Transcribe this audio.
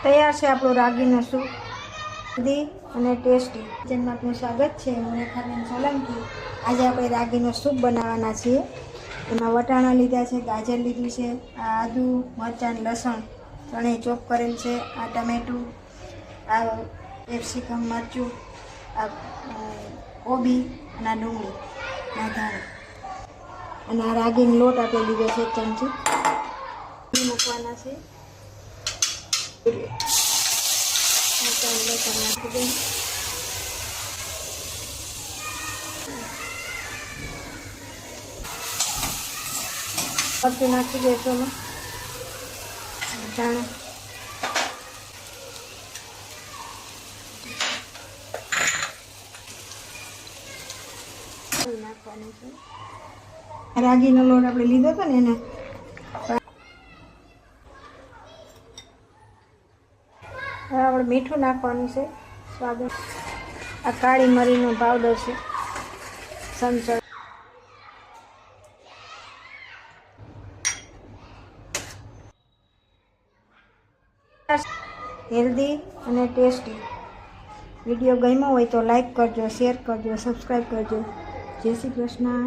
તૈયાર છે આપણું રાગીનું સૂપ, હેલ્ધી અને ટેસ્ટી. કિચનમાં આપનું સ્વાગત છે. હું રેખાબેન સોલંકી. આજે આપણે રાગીનું સૂપ બનાવવાના છીએ. એમાં વટાણા લીધા છે, ગાજર લીધું છે, આદુ, મરચાં, લસણ ત્રણેય ચોપ કરેલ છે, આ ટમેટું, આ કેપ્સિકમ, મરચું, આ કોબી અને આ ડુંગળી, આ ધાણા અને આ રાગીનો લોટ આપણે લીધો છે 1 ચમચી મૂકવાના છે. મરચું નાખી દઈશું એમાં, ધાણા નાખવાનું છે. રાગીનો લોટ આપણે લીધો હતો ને એને આપણે મીઠું નાખવાનું છે સ્વાદ. આ કાળી મરીનો પાવડર છે, સંચળ, હેલ્ધી અને ટેસ્ટી. વિડીયો ગમ્યો હોય તો લાઈક કરજો, શેર કરજો, સબસ્ક્રાઈબ કરજો. જય શ્રી કૃષ્ણ.